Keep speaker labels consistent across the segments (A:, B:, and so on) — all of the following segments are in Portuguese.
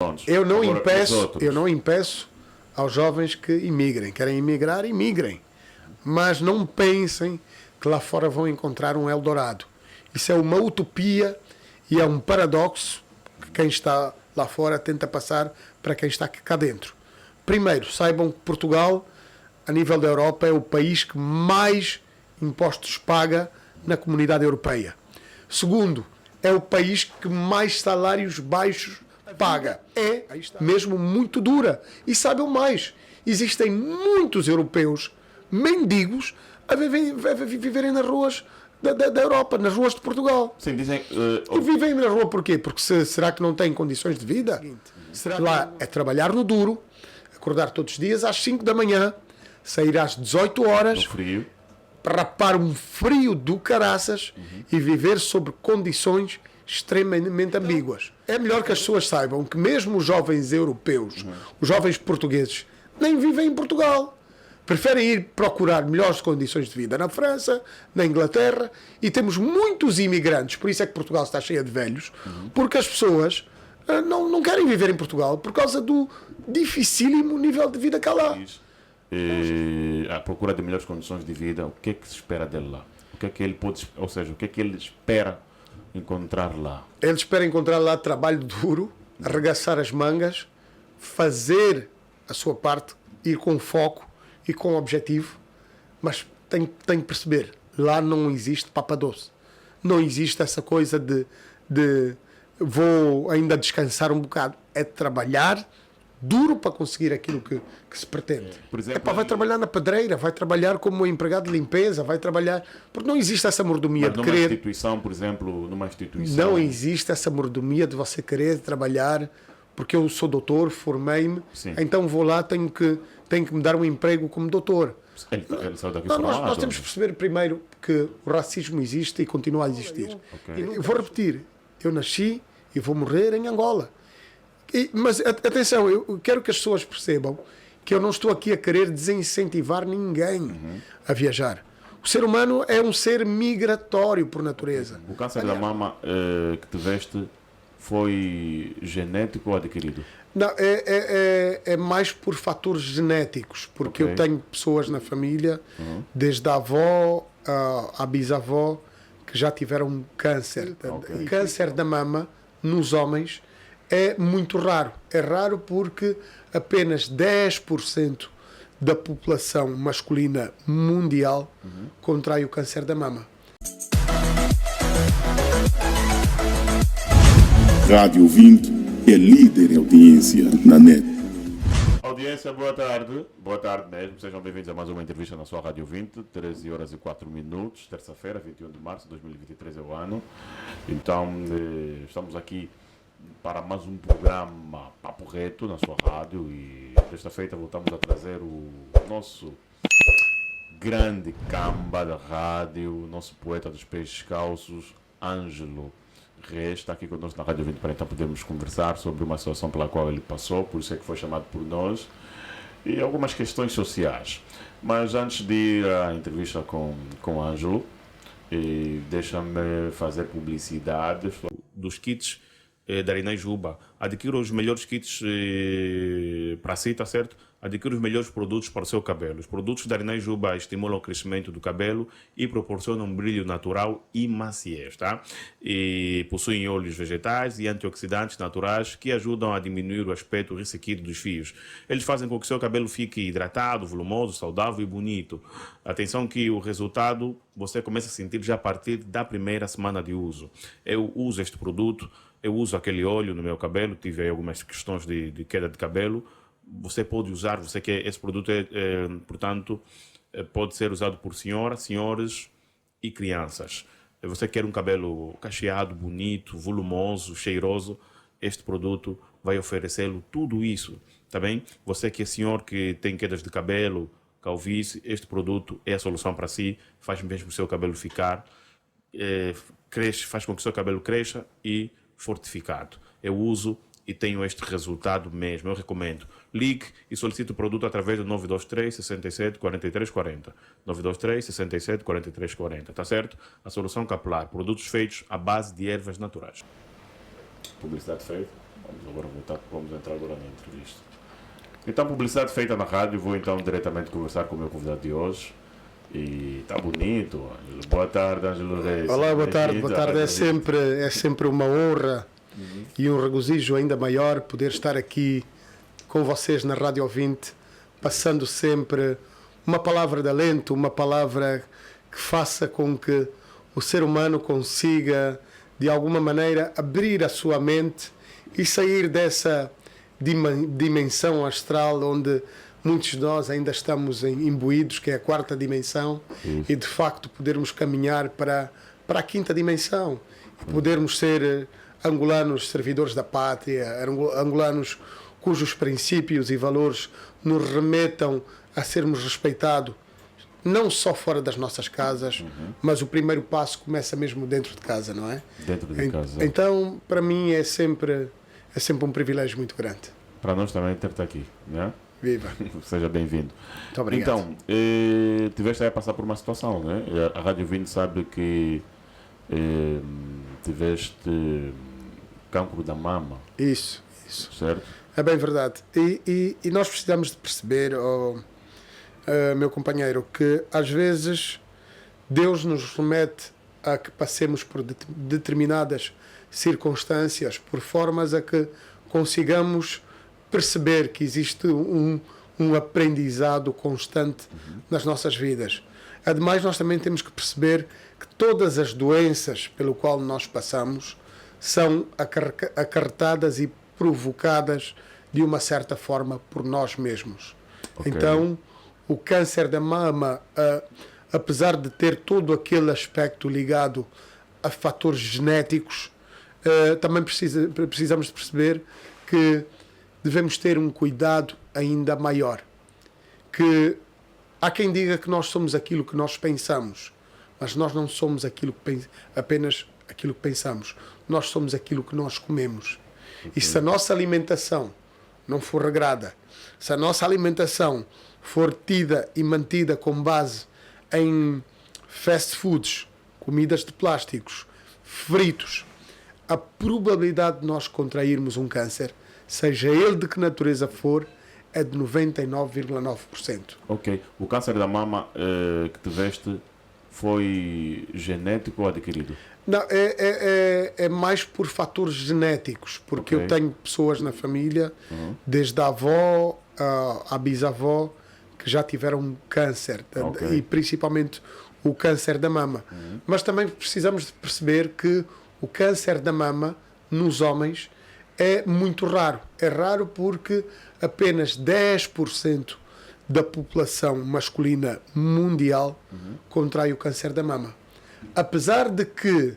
A: Agora, os outros.
B: Eu não impeço aos jovens que imigrem. Querem imigrar, imigrem. Mas não pensem que lá fora vão encontrar um Eldorado. Isso é uma utopia e é um paradoxo que quem está lá fora tenta passar para quem está cá dentro. Primeiro, saibam que Portugal, a nível da Europa, é o país que mais impostos paga na comunidade europeia. Segundo, é o país que mais salários baixos paga. É mesmo muito dura. E saibam mais, existem muitos europeus mendigos a viverem nas ruas da Europa, nas ruas de Portugal.
A: Sim, dizem,
B: E vivem na rua porquê? Porque será que não têm condições de vida? Lá é trabalhar no duro, acordar todos os dias às 5 da manhã, sair às 18 horas,
A: no frio.
B: rapar um frio do caraças e viver sob condições extremamente ambíguas. É melhor que as pessoas saibam que mesmo os jovens europeus, os jovens portugueses, nem vivem em Portugal. Preferem ir procurar melhores condições de vida na França, na Inglaterra, e temos muitos imigrantes, por isso é que Portugal está cheia de velhos, porque as pessoas não querem viver em Portugal por causa do dificílimo nível de vida que há lá.
A: A procura de melhores condições de vida, o que é que se espera dele lá? O que é que ele pode, ou seja, o que é que ele espera encontrar lá?
B: Ele espera encontrar lá trabalho duro, arregaçar as mangas, fazer a sua parte, ir com foco e com objetivo, mas tem que perceber, lá não existe papa doce. Não existe essa coisa de vou ainda descansar um bocado. É trabalhar duro para conseguir aquilo que se pretende.
A: Por exemplo,
B: Vai trabalhar na pedreira, vai trabalhar como empregado de limpeza, vai trabalhar... Porque não existe essa mordomia
A: mas
B: de
A: numa
B: querer...
A: instituição, por exemplo, numa instituição...
B: Não existe essa mordomia de você querer trabalhar porque eu sou doutor, formei-me, então vou lá, tenho que me dar um emprego como doutor.
A: Ele saiu daqui
B: nós temos que perceber primeiro que o racismo existe e continua a existir. Eu vou repetir, eu nasci e vou morrer em Angola. Mas atenção, eu quero que as pessoas percebam que eu não estou aqui a querer desincentivar ninguém a viajar. O ser humano é um ser migratório por natureza.
A: O câncer da mama que tiveste foi genético ou adquirido?
B: Não, é mais por fatores genéticos, porque eu tenho pessoas na família, desde a avó à bisavó, que já tiveram câncer. Câncer da mama nos homens é muito raro. É raro porque apenas 10% da população masculina mundial contrai o câncer da mama.
C: Rádio 20 é líder em audiência na net.
A: Audiência, boa tarde. Boa tarde mesmo. Sejam bem-vindos a mais uma entrevista na sua Rádio 20, 13 horas e 4 minutos, terça-feira, 21 de março de 2023 é o ano. Então, estamos aqui para mais um programa Papo Reto na sua rádio e desta feita voltamos a trazer o nosso grande camba da rádio, nosso poeta dos peixes calços, Ângelo Reis, está aqui conosco na Rádio 20 para então podermos conversar sobre uma situação pela qual ele passou, por isso é que foi chamado por nós, e algumas questões sociais. Mas antes de ir à entrevista com o Ângelo, deixa-me fazer publicidade dos kits da Arinei Juba. Adquira os melhores kits para si, tá certo? Adquira os melhores produtos para o seu cabelo. Os produtos da Arinei Juba estimulam o crescimento do cabelo e proporcionam um brilho natural e maciez, tá? E possuem óleos vegetais e antioxidantes naturais que ajudam a diminuir o aspecto ressequido dos fios. Eles fazem com que o seu cabelo fique hidratado, volumoso, saudável e bonito. Atenção que o resultado você começa a sentir já a partir da primeira semana de uso. Eu uso este produto. Eu uso aquele óleo no meu cabelo, tive aí algumas questões de queda de cabelo. Você pode usar, você quer, esse produto portanto, pode ser usado por senhoras, senhores e crianças. Você quer um cabelo cacheado, bonito, volumoso, cheiroso, este produto vai oferecê-lo tudo isso, tá bem? Você que é senhor que tem quedas de cabelo, calvície, este produto é a solução para si, faz mesmo o seu cabelo ficar, cresce, faz com que o seu cabelo cresça e fortificado. Eu uso e tenho este resultado mesmo, eu recomendo. Ligue e solicite o produto através do 923 67 43 40. 923 67 43 40, tá certo? A solução capilar, produtos feitos à base de ervas naturais. Publicidade feita. Vamos entrar agora na entrevista. Então, publicidade feita na rádio, vou então diretamente conversar com o meu convidado de hoje. E está bonito, Ângelo. Boa tarde, Ângelo Reis.
B: Olá, boa tarde. Boa tarde. É sempre uma honra e um regozijo ainda maior poder estar aqui com vocês na Rádio Ouvinte, passando sempre uma palavra de alento, uma palavra que faça com que o ser humano consiga, de alguma maneira, abrir a sua mente e sair dessa dimensão astral onde muitos de nós ainda estamos imbuídos, que é a quarta dimensão, e de facto podermos caminhar para a quinta dimensão, e podermos ser angolanos servidores da pátria, angolanos cujos princípios e valores nos remetam a sermos respeitados, não só fora das nossas casas, mas o primeiro passo começa mesmo dentro de casa, não é?
A: Dentro de casa.
B: Então, para mim é sempre um privilégio muito grande.
A: Para nós também ter-te aqui, né?
B: Viva.
A: Seja bem-vindo.
B: Muito obrigado.
A: Então, tiveste aí a passar por uma situação, né? A Rádio 20 sabe que tiveste cancro da mama.
B: Isso.
A: Certo?
B: É bem verdade. E nós precisamos de perceber, meu companheiro, que às vezes Deus nos remete a que passemos por determinadas circunstâncias, por formas a que consigamos perceber que existe um aprendizado constante nas nossas vidas. Ademais, nós também temos que perceber que todas as doenças pelo qual nós passamos são acarretadas e provocadas de uma certa forma por nós mesmos.
A: Okay.
B: Então, o câncer da mama, apesar de ter todo aquele aspecto ligado a fatores genéticos, também precisamos de perceber que devemos ter um cuidado ainda maior. Que há quem diga que nós somos aquilo que nós pensamos, mas nós não somos apenas aquilo que pensamos. Nós somos aquilo que nós comemos. E se a nossa alimentação não for regrada, se a nossa alimentação for tida e mantida com base em fast foods, comidas de plásticos, fritos, a probabilidade de nós contrairmos um câncer, seja ele de que natureza for, é de 99,9%.
A: Ok. O câncer da mama que tiveste foi genético ou adquirido?
B: Não, é mais por fatores genéticos, porque eu tenho pessoas na família, desde a avó à bisavó, que já tiveram câncer, e principalmente o câncer da mama. Mas também precisamos de perceber que o câncer da mama, nos homens, é muito raro. É raro porque apenas 10% da população masculina mundial contrai o câncer da mama. Apesar de que,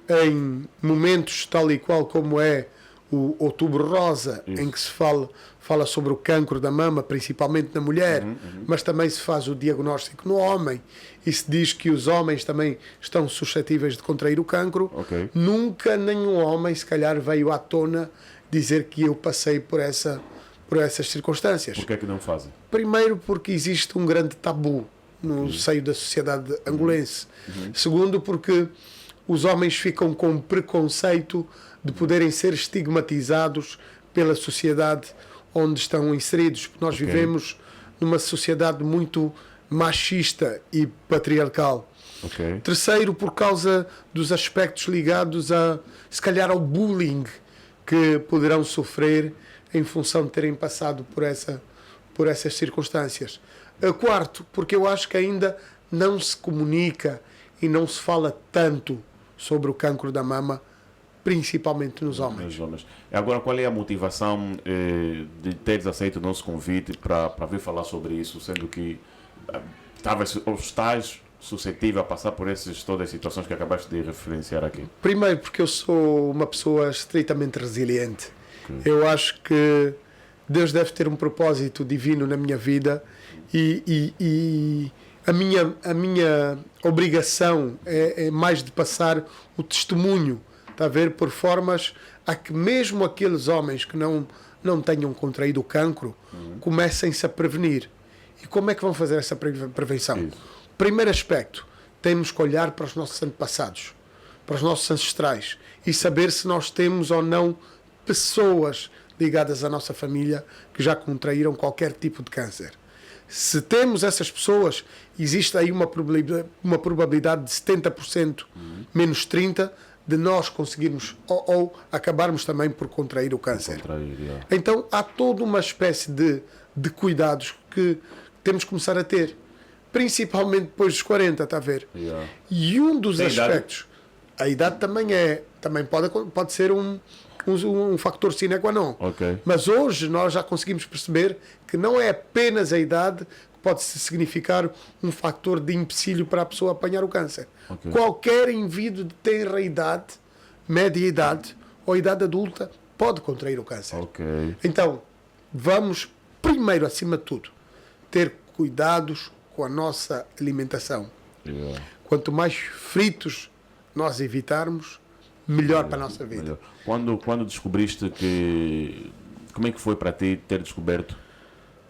B: em momentos tal e qual como é o Outubro Rosa, em que se fala sobre o cancro da mama, principalmente na mulher, mas também se faz o diagnóstico no homem, e se diz que os homens também estão suscetíveis de contrair o cancro, nunca nenhum homem, se calhar, veio à tona dizer que eu passei por essas circunstâncias.
A: Por que é que não fazem?
B: Primeiro, porque existe um grande tabu no seio da sociedade angolense. Segundo, porque os homens ficam com preconceito de poderem ser estigmatizados pela sociedade onde estão inseridos. Nós vivemos numa sociedade muito machista e patriarcal. Terceiro, por causa dos aspectos ligados se calhar ao bullying que poderão sofrer em função de terem passado por essas circunstâncias. Quarto, porque eu acho que ainda não se comunica e não se fala tanto sobre o cancro da mama, principalmente nos homens.
A: Agora, qual é a motivação de teres aceito o nosso convite para vir falar sobre isso, sendo que estás suscetível a passar por todas as situações que acabaste de referenciar aqui?
B: Primeiro, porque eu sou uma pessoa estritamente resiliente. Eu acho que Deus deve ter um propósito divino na minha vida e a minha obrigação é mais de passar o testemunho, está a ver, por formas a que mesmo aqueles homens que não tenham contraído o cancro comecem-se a prevenir. E como é que vão fazer essa prevenção?
A: Isso.
B: Primeiro aspecto, temos que olhar para os nossos antepassados, para os nossos ancestrais, e saber se nós temos ou não pessoas ligadas à nossa família que já contraíram qualquer tipo de câncer. Se temos essas pessoas, existe aí uma probabilidade de 70%, menos 30%, de nós conseguirmos ou acabarmos também por contrair o câncer. Então, há toda uma espécie de cuidados que temos que começar a ter. Principalmente depois dos 40, está a ver? E um dos aspectos... A idade também pode ser um fator sine qua non. Mas hoje nós já conseguimos perceber que não é apenas a idade que pode significar um fator de empecilho para a pessoa apanhar o câncer. Qualquer indivíduo de tenra idade, média idade ou idade adulta pode contrair o câncer. Então, vamos primeiro, acima de tudo, ter cuidados com a nossa alimentação. Quanto mais fritos nós evitarmos, melhor para a nossa vida.
A: Quando descobriste que... Como é que foi para ti ter descoberto?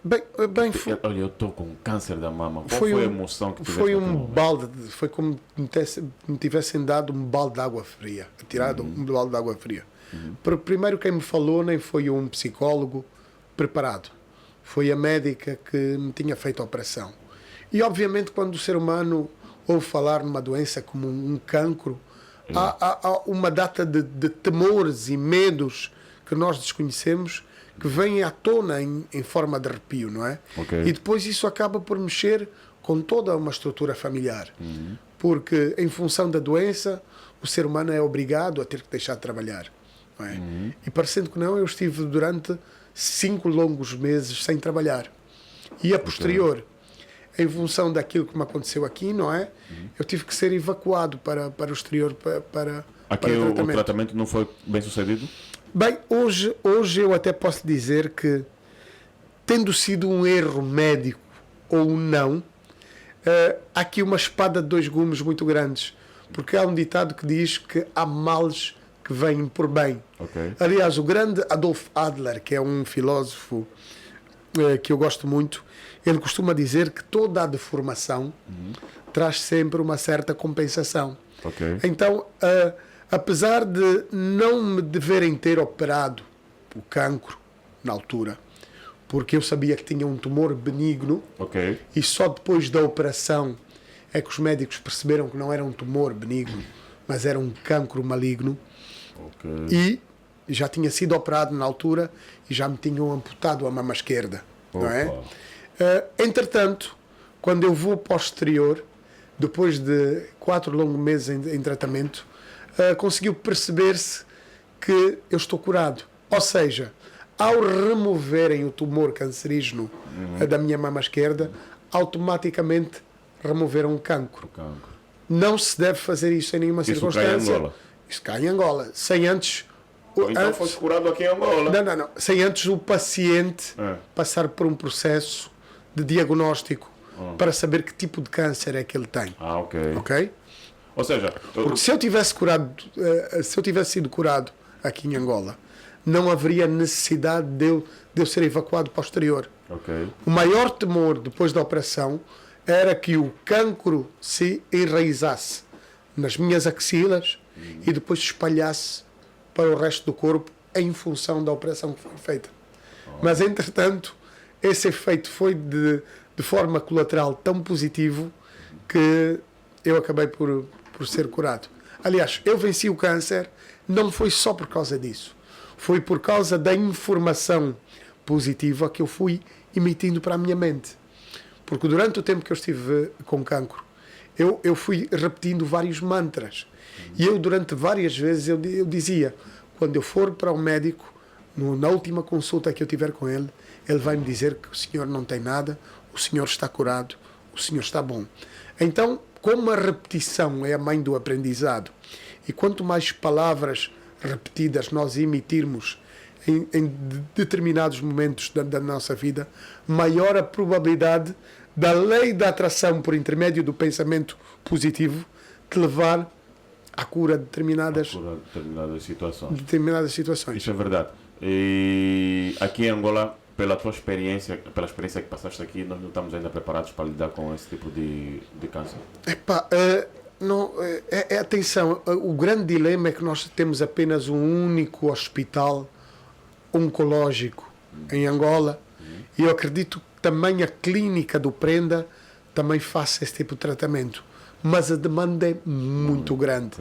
B: Bem foi,
A: olha, eu estou com câncer da mama. Qual foi a emoção que tiveste?
B: Foi um balde, foi como me tivessem dado um balde de água fria, tirado um balde de água fria. Primeiro quem me falou nem foi um psicólogo preparado, foi a médica que me tinha feito a operação. E obviamente quando o ser humano ouve falar numa doença como um cancro, há uma data de temores e medos que nós desconhecemos que vêm à tona em forma de arrepio, não é? E depois isso acaba por mexer com toda uma estrutura familiar. Porque em função da doença, o ser humano é obrigado a ter que deixar de trabalhar. Não é? E parecendo que não, eu estive durante 5 longos meses sem trabalhar. E a posterior, em função daquilo que me aconteceu aqui, não é? Eu tive que ser evacuado para o exterior para
A: aqui
B: tratamento.
A: O tratamento não foi bem sucedido?
B: Bem, hoje eu até posso dizer que, tendo sido um erro médico ou não, há aqui uma espada de 2 gumes muito grandes, porque há um ditado que diz que há males que vêm por bem. Aliás, o grande Adolf Adler, que é um filósofo que eu gosto muito, ele costuma dizer que toda a deformação traz sempre uma certa compensação. Então, apesar de não me deverem ter operado o cancro na altura, porque eu sabia que tinha um tumor benigno, e só depois da operação é que os médicos perceberam que não era um tumor benigno, mas era um cancro maligno, e já tinha sido operado na altura e já me tinham amputado a mama esquerda. Não é? Entretanto, quando eu vou para o exterior, depois de 4 longos meses em tratamento, conseguiu perceber-se que eu estou curado. Ou seja, ao removerem o tumor cancerígeno da minha mama esquerda, automaticamente removeram o cancro. Não se deve fazer isso em nenhuma circunstância. Isso cai em Angola. Sem antes...
A: Então foi curado aqui em Angola?
B: Não. Sem antes o paciente passar por um processo de diagnóstico para saber que tipo de câncer é que ele tem. Ok?
A: Ou seja...
B: Porque se eu tivesse sido curado aqui em Angola, não haveria necessidade de eu ser evacuado para o exterior. O maior temor depois da operação era que o cancro se enraizasse nas minhas axilas e depois se espalhasse para o resto do corpo em função da operação que foi feita. Mas, entretanto, esse efeito foi de forma colateral tão positivo que eu acabei por ser curado. Aliás, eu venci o câncer, não foi só por causa disso. Foi por causa da informação positiva que eu fui emitindo para a minha mente. Porque durante o tempo que eu estive com cancro, eu fui repetindo vários mantras. E eu, durante várias vezes, eu dizia, quando eu for para o médico, na última consulta que eu tiver com ele, ele vai me dizer que o senhor não tem nada, o senhor está curado, o senhor está bom. Então, como a repetição é a mãe do aprendizado, e quanto mais palavras repetidas nós emitirmos em determinados momentos da nossa vida, maior a probabilidade da lei da atração por intermédio do pensamento positivo te levar à cura de determinadas situações.
A: Isso é verdade. E aqui em Angola, pela experiência que passaste aqui, nós não estamos ainda preparados para lidar com esse tipo de câncer?
B: Atenção, o grande dilema é que nós temos apenas um único hospital oncológico em Angola, e eu acredito que também a clínica do Prenda também faça esse tipo de tratamento. Mas a demanda é muito grande.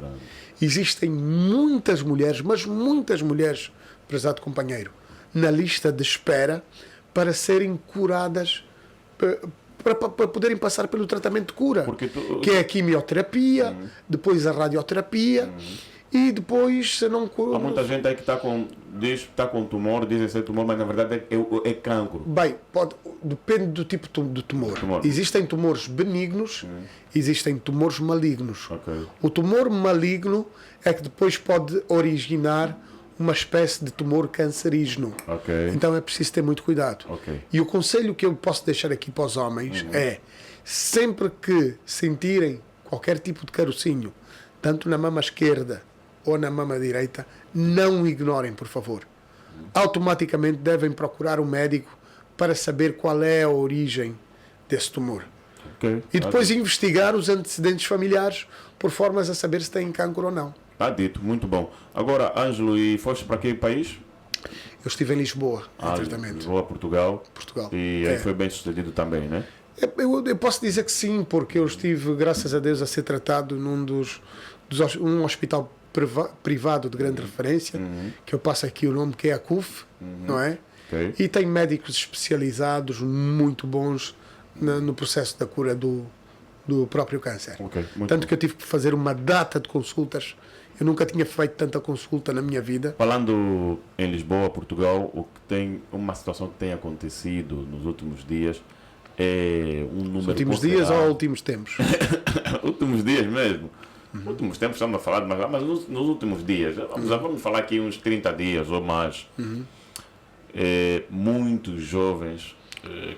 B: Existem muitas mulheres, mas muitas mulheres, prezado companheiro, na lista de espera para serem curadas, para poderem passar pelo tratamento de cura, que é a quimioterapia, depois a radioterapia, e depois, se não cura...
A: Há muita gente aí que diz que está com tumor, dizem ser tumor, mas na verdade é cancro.
B: Bem, depende do tipo de tumor. Existem tumores benignos, existem tumores malignos.
A: Okay.
B: O tumor maligno é que depois pode originar uma espécie de tumor cancerígeno.
A: Okay.
B: Então é preciso ter muito cuidado.
A: Okay.
B: E o conselho que eu posso deixar aqui para os homens é, sempre que sentirem qualquer tipo de carocinho, tanto na mama esquerda ou na mama direita, não ignorem, por favor. Automaticamente devem procurar um médico para saber qual é a origem desse tumor.
A: Okay.
B: E depois investigar os antecedentes familiares por formas a saber se têm cancro ou não.
A: Está dito, muito bom. Agora, Ângelo, e foste para que país?
B: Eu estive em Lisboa, em tratamento.
A: Lisboa, Portugal.
B: Portugal.
A: E aí foi bem sucedido também, né?
B: Eu posso dizer que sim, porque eu estive, graças a Deus, a ser tratado um hospital privado de grande referência, que eu passo aqui o nome, que é a CUF, não é?
A: Okay.
B: E tem médicos especializados muito bons no processo da cura do próprio câncer.
A: Okay,
B: Tanto
A: bom.
B: que eu tive que fazer uma data de consultas. Eu nunca tinha feito tanta consulta na minha vida.
A: Falando em Lisboa, Portugal, uma situação que tem acontecido nos últimos dias é um número...
B: Últimos dias ou últimos tempos?
A: Últimos dias mesmo. Últimos tempos estamos a falar, mas nos últimos dias, vamos falar aqui uns 30 dias ou mais. Muitos jovens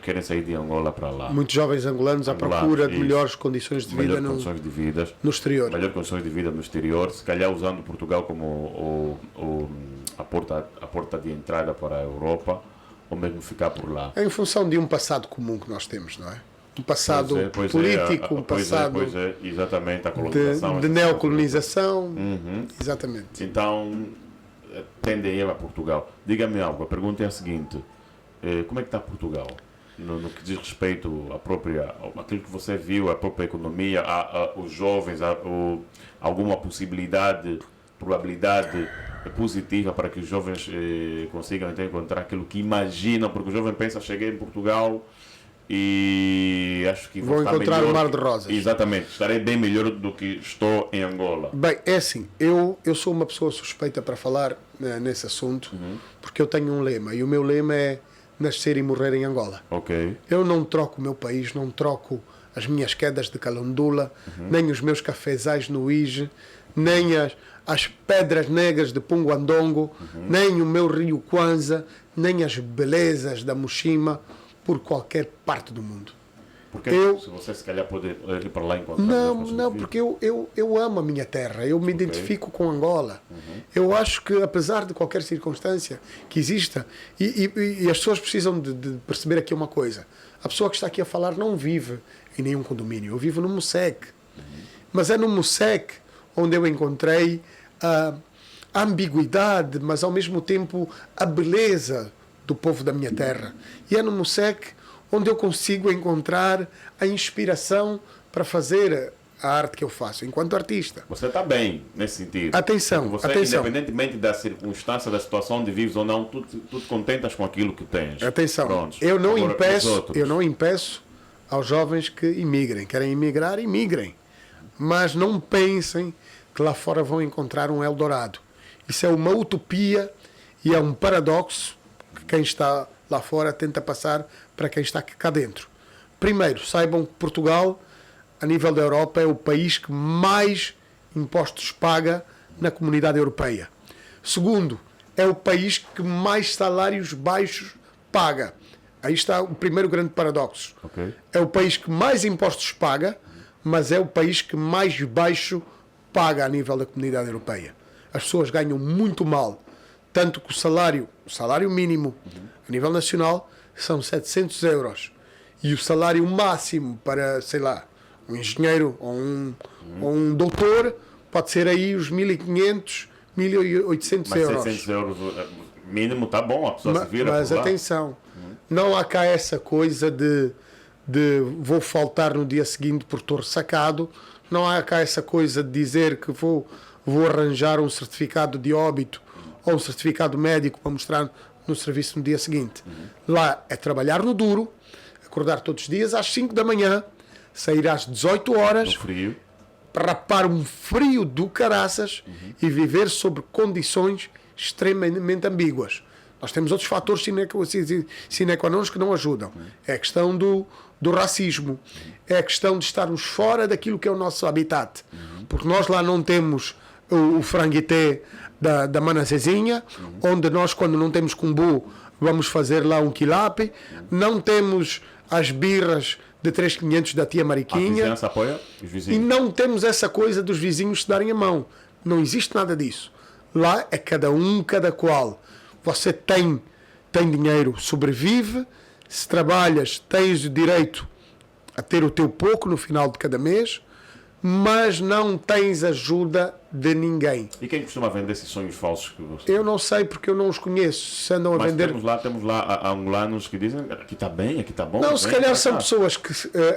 A: querem sair de Angola para lá.
B: Muitos jovens angolanos à procura de melhores condições de vida no exterior.
A: Melhores condições de vida no exterior, se calhar usando Portugal como a porta de entrada para a Europa, ou mesmo ficar por lá.
B: É em função de um passado comum que nós temos, não é? Um passado político, um passado
A: exatamente, a colonização,
B: de neocolonização. Exatamente.
A: Então, tendem a Portugal. Diga-me algo, a pergunta é a seguinte: como é que está Portugal? No que diz respeito àquilo que você viu, a própria economia, os jovens, alguma probabilidade positiva para que os jovens consigam então encontrar aquilo que imaginam, porque o jovem pensa, cheguei em Portugal e acho que
B: vou encontrar o mar de rosas.
A: Exatamente, estarei bem melhor do que estou em Angola.
B: Bem, é assim, eu sou uma pessoa suspeita para falar nesse assunto, porque eu tenho um lema, e o meu lema é nascer e morrer em Angola.
A: Okay.
B: Eu não troco o meu país, não troco as minhas quedas de Calondula, nem os meus cafezais no Ige, nem as pedras negras de Punguandongo, nem o meu rio Kwanza, nem as belezas da Mushima, por qualquer parte do mundo.
A: Porque se você se calhar pode ir para lá encontrar...
B: Não, porque eu amo a minha terra, eu me identifico com Angola. Eu acho que, apesar de qualquer circunstância que exista, e as pessoas precisam de perceber aqui uma coisa: a pessoa que está aqui a falar não vive em nenhum condomínio, eu vivo no Mosec. Mas é no Mosec onde eu encontrei a ambiguidade, mas ao mesmo tempo a beleza do povo da minha terra. E é no Mosec onde eu consigo encontrar a inspiração para fazer a arte que eu faço, enquanto artista.
A: Você está bem nesse sentido.
B: Atenção,
A: você,
B: atenção.
A: Independentemente da circunstância, da situação de vives ou não, tu te contentas com aquilo que tens.
B: Atenção,
A: Pronto.
B: eu não
A: Agora,
B: impeço aos jovens que imigrem. Querem imigrar, imigrem. Mas não pensem que lá fora vão encontrar um Eldorado. Isso é uma utopia e é um paradoxo que quem está lá fora tenta passar para quem está cá dentro. Primeiro, saibam que Portugal, a nível da Europa, é o país que mais impostos paga na comunidade europeia. Segundo, é o país que mais salários baixos paga. Aí está o primeiro grande paradoxo.
A: Okay.
B: É o país que mais impostos paga, mas é o país que mais baixo paga a nível da comunidade europeia. As pessoas ganham muito mal, tanto que o salário mínimo a nível nacional são 700 euros. E o salário máximo para, sei lá, um engenheiro ou um doutor pode ser aí os 1.500, 1.800 euros.
A: 600 euros Mínimo tá bom, a pessoa se vira
B: Mas
A: por lá.
B: atenção, não há cá essa coisa de vou faltar no dia seguinte por estou ressacado, não há cá essa coisa de dizer que vou arranjar um certificado de óbito ou um certificado médico para mostrar no serviço no dia seguinte. Lá é trabalhar no duro, acordar todos os dias às 5 da manhã, sair às 18 horas,
A: No frio.
B: rapar um frio do caraças e viver sob condições extremamente ambíguas. Nós temos outros fatores sine qua non que não ajudam. É a questão do racismo. É a questão de estarmos fora daquilo que é o nosso habitat. Porque nós lá não temos o franguité da Mana Zezinha, onde nós, quando não temos cumbu, vamos fazer lá um quilape. Não temos as birras de 3.500 da tia
A: A
B: Mariquinha.
A: vizinhança apoia os
B: E
A: vizinhos.
B: não temos essa coisa dos vizinhos se darem a mão. Não existe nada disso. Lá é cada um, cada qual. Você tem dinheiro, sobrevive. Se trabalhas, tens o direito a ter o teu pouco no final de cada mês, mas não tens ajuda de ninguém.
A: E quem costuma vender esses sonhos falsos que você...
B: Eu não sei porque eu não os conheço. Se andam a
A: Mas
B: vender.
A: temos lá angolanos que dizem aqui está bem, aqui está bom.
B: Não,
A: vem
B: se calhar
A: pra
B: são
A: cá.
B: pessoas que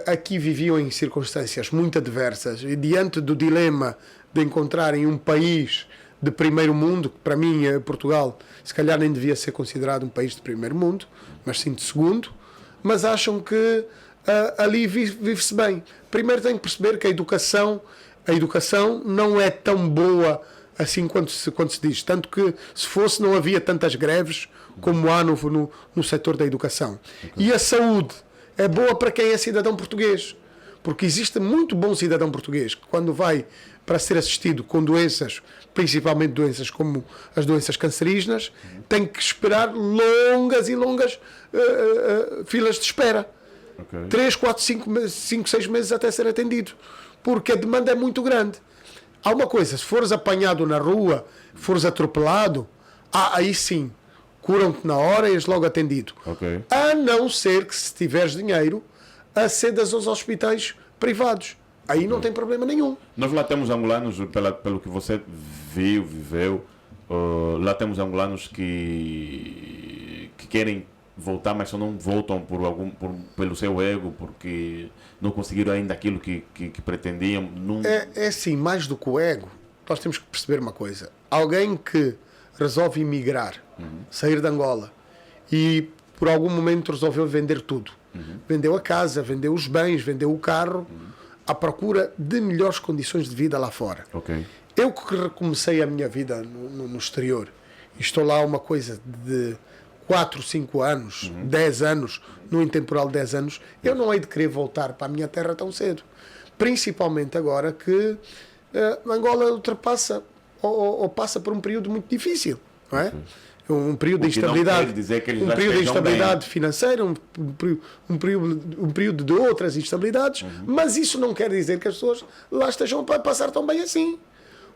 B: aqui viviam em circunstâncias muito adversas e diante do dilema de encontrarem um país de primeiro mundo, que para mim, Portugal, se calhar nem devia ser considerado um país de primeiro mundo, mas sim de segundo, mas acham que ali vive-se bem. Primeiro tem que perceber que a educação não é tão boa assim quanto se diz. Tanto que, se fosse, não havia tantas greves como há no setor da educação. E a saúde é boa para quem é cidadão português. Porque existe muito bom cidadão português que, quando vai para ser assistido com doenças, principalmente doenças como as doenças cancerígenas, tem que esperar longas e longas filas de espera.
A: Ok.
B: 3, 4, 5, 6 meses até ser atendido. Porque a demanda é muito grande. Há uma coisa, se fores apanhado na rua, fores atropelado, aí sim, curam-te na hora e és logo atendido.
A: Ok.
B: A não ser que, se tiveres dinheiro, acedas aos hospitais privados. Aí não tem problema nenhum.
A: Nós lá temos angolanos, pelo que você viveu, lá temos angolanos que querem voltar, mas só não voltam pelo seu ego, porque não conseguiram ainda aquilo que pretendiam. Não...
B: É assim, mais do que o ego, nós temos que perceber uma coisa. Alguém que resolve emigrar, sair de Angola, e por algum momento resolveu vender tudo. Vendeu a casa, vendeu os bens, vendeu o carro, à procura de melhores condições de vida lá fora.
A: Ok.
B: Eu que recomecei a minha vida no exterior, e estou lá uma coisa de 4, 5 anos, 10 anos, no intemporal de 10 anos, eu não hei de querer voltar para a minha terra tão cedo. Principalmente agora que Angola ultrapassa ou passa por um período muito difícil, não é? Um período de
A: O que não
B: instabilidade,
A: quer dizer que eles
B: um
A: já
B: período de
A: estejam
B: instabilidade financeira, um período de outras instabilidades, mas isso não quer dizer que as pessoas lá estejam a passar tão bem assim,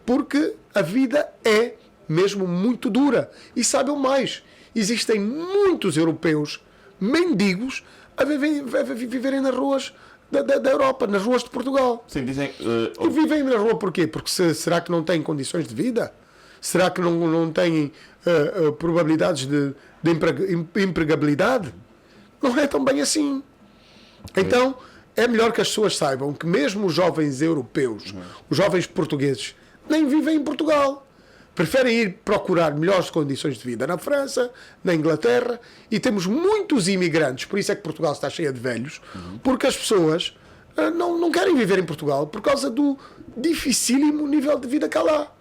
B: porque a vida é mesmo muito dura. E sabem mais, existem muitos europeus mendigos a viverem nas ruas da Europa, nas ruas de Portugal.
A: Sim, dizem...
B: E vivem na rua porquê? Porque será que não têm condições de vida? Será que não têm probabilidades de empregabilidade? Não é tão bem assim. Então, é melhor que as pessoas saibam que mesmo os jovens europeus, os jovens portugueses, nem vivem em Portugal. Preferem ir procurar melhores condições de vida na França, na Inglaterra, e temos muitos imigrantes, por isso é que Portugal está cheia de velhos, porque as pessoas não querem viver em Portugal por causa do dificílimo nível de vida que há lá.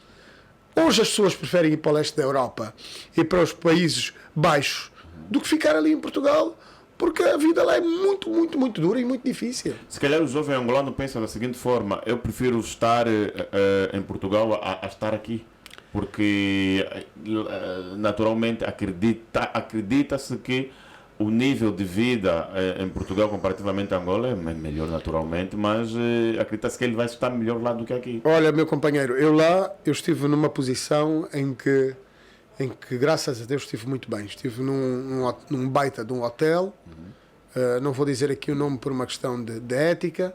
B: Hoje as pessoas preferem ir para o leste da Europa e para os países baixos do que ficar ali em Portugal, porque a vida lá é muito, muito, muito dura e muito difícil.
A: Se calhar o jovem angolano pensa da seguinte forma: eu prefiro estar em Portugal a estar aqui, porque naturalmente acredita-se que o nível de vida em Portugal comparativamente a Angola é melhor naturalmente, mas acredita-se que ele vai estar melhor lá do que aqui.
B: Olha, meu companheiro, eu estive numa posição em que graças a Deus estive muito bem. Estive num baita de um hotel, não vou dizer aqui o nome por uma questão de ética,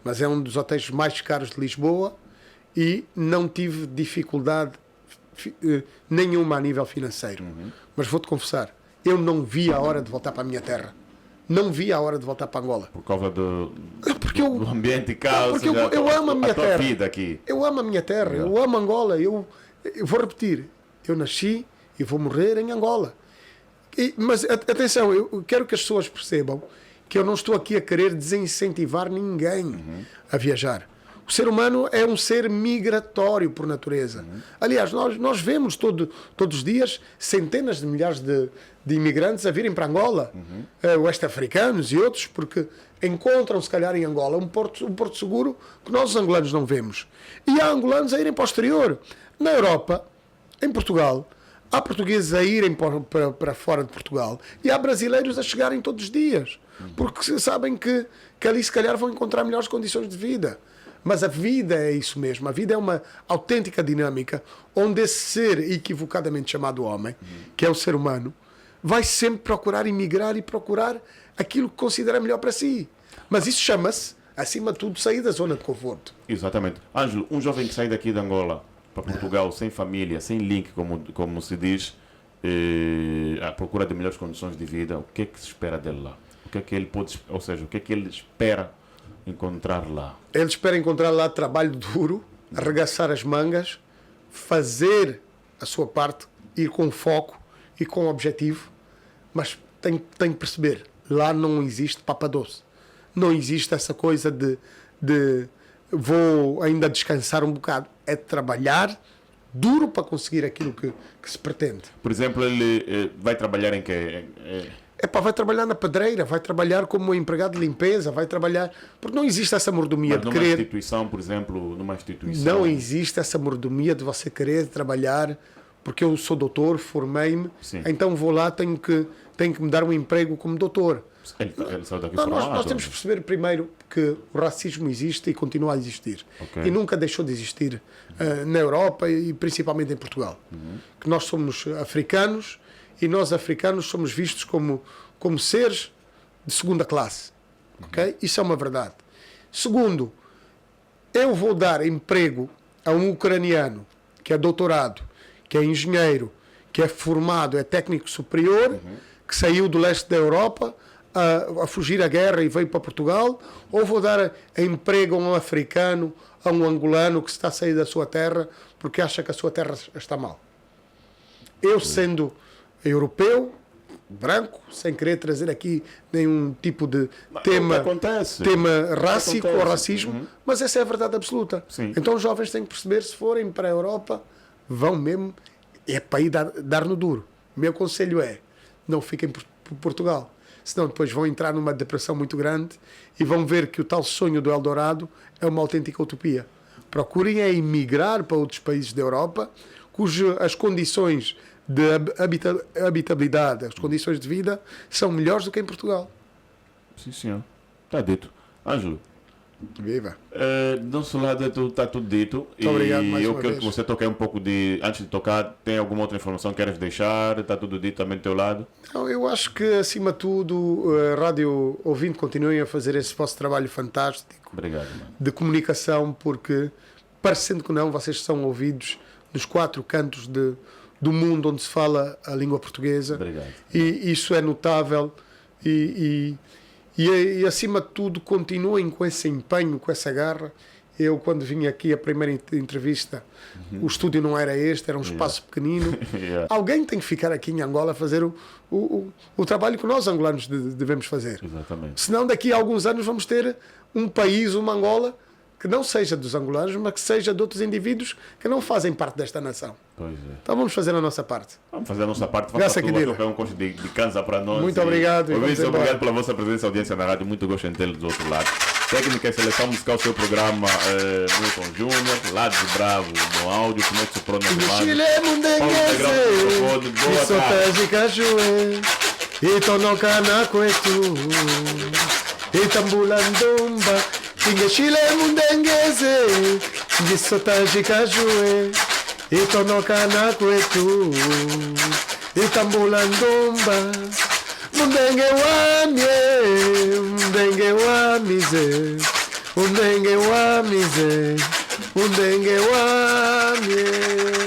B: mas é um dos hotéis mais caros de Lisboa, e não tive dificuldade nenhuma a nível financeiro. Mas vou-te confessar, eu não vi a hora de voltar para a minha terra. Não vi a hora de voltar para Angola.
A: Por causa do
B: eu,
A: ambiente calmo,
B: porque eu amo a minha
A: tua
B: terra.
A: vida aqui.
B: Eu amo a minha terra, eu amo Angola. Eu vou repetir, eu nasci e vou morrer em Angola. Mas atenção, eu quero que as pessoas percebam que eu não estou aqui a querer desincentivar ninguém a viajar. O ser humano é um ser migratório por natureza. Aliás, nós vemos todos os dias centenas de milhares de imigrantes a virem para Angola, oeste-africanos e outros, porque encontram, se calhar, em Angola um porto seguro que nós, os angolanos, não vemos. E há angolanos a irem para o exterior. Na Europa, em Portugal, há portugueses a irem para fora de Portugal e há brasileiros a chegarem todos os dias, porque sabem que ali, se calhar, vão encontrar melhores condições de vida. Mas a vida é isso mesmo. A vida é uma autêntica dinâmica onde esse ser equivocadamente chamado homem, que é o ser humano, vai sempre procurar emigrar e procurar aquilo que considera melhor para si. Mas isso chama-se, acima de tudo, sair da zona de conforto.
A: Exatamente. Ângelo, um jovem que sai daqui de Angola para Portugal, sem família, sem link, como se diz, à procura de melhores condições de vida, o que é que se espera dele lá? O que é que ele pode, ou seja, o que é que ele espera encontrar lá?
B: Ele espera encontrar lá trabalho duro, arregaçar as mangas, fazer a sua parte, ir com foco e com objetivo, mas tem que perceber, lá não existe papa doce. Não existe essa coisa de vou ainda descansar um bocado. É trabalhar duro para conseguir aquilo que se pretende.
A: Por exemplo, ele vai trabalhar em quê?
B: Vai trabalhar na pedreira, vai trabalhar como empregado de limpeza, vai trabalhar... Porque não existe essa mordomia
A: Mas
B: de
A: numa
B: querer...
A: instituição, por exemplo, numa instituição...
B: Não existe essa mordomia de você querer trabalhar, porque eu sou doutor, formei-me, então vou lá, tenho que me dar um emprego como doutor.
A: Ele saiu daqui
B: nós temos que perceber primeiro que o racismo existe e continua a existir.
A: Okay.
B: E nunca deixou de existir na Europa e principalmente em Portugal. Que nós somos africanos e nós africanos somos vistos como seres de segunda classe. Okay? Isso é uma verdade. Segundo, eu vou dar emprego a um ucraniano que é doutorado, que é engenheiro, que é formado, é técnico superior, que saiu do leste da Europa a fugir à guerra e veio para Portugal, ou vou dar emprego a um africano, a um angolano que está a sair da sua terra porque acha que a sua terra está mal. Eu, sendo europeu, branco, sem querer trazer aqui nenhum tipo de tema rássico ou racismo, mas essa é a verdade absoluta.
A: Sim.
B: Então os jovens têm que perceber, se forem para a Europa, vão mesmo, é para ir dar no duro. O meu conselho é, não fiquem por Portugal, senão depois vão entrar numa depressão muito grande e vão ver que o tal sonho do Eldorado é uma autêntica utopia. Procurem emigrar para outros países da Europa, cujas condições de habitabilidade, as condições de vida são melhores do que em Portugal.
A: Sim, senhor. Está dito. Ângelo,
B: viva!
A: Do nosso lado está tudo dito.
B: Muito obrigado mais
A: eu
B: uma
A: quero
B: vez.
A: que você toque um pouco de... Antes de tocar, tem alguma outra informação que queres deixar? Está tudo dito também do teu lado?
B: Não, eu acho que, acima de tudo, a Rádio Ouvinte continuem a fazer esse vosso trabalho fantástico.
A: Obrigado, mano.
B: De comunicação, porque, parecendo que não, vocês são ouvidos nos 4 cantos do mundo onde se fala a língua portuguesa.
A: Obrigado.
B: E isso é notável e acima de tudo continuem com esse empenho, com essa garra. Eu, quando vim aqui a primeira entrevista, o estúdio não era este, era um espaço pequenino. Alguém tem que ficar aqui em Angola a fazer o trabalho que nós angolanos devemos fazer.
A: Exatamente.
B: Senão daqui a alguns anos vamos ter um país, uma Angola, que não seja dos angolanos, mas que seja de outros indivíduos que não fazem parte desta nação.
A: Pois é.
B: Então vamos fazer a nossa parte.
A: Vamos fazer a nossa parte.
B: Graças
A: Faça
B: a
A: tudo,
B: Deus.
A: tocar um concho de cansa para nós.
B: Muito obrigado.
A: Obrigado pela vossa presença e audiência na rádio. Muito gosto em tê-lo do outro lado. Técnica e seleção musical, seu programa Milton Júnior, Lado de Bravo no áudio, como é que se pronuncia?
B: Chile mundenguese, isotajica jue, itonoka kwetu, itambulandumba, inge Chile mundenguese, isotajica jue, itonoka kwetu, itambulandumba, mundenge wamye, mundenge wamize, mundenge wamize, mundenge wamye.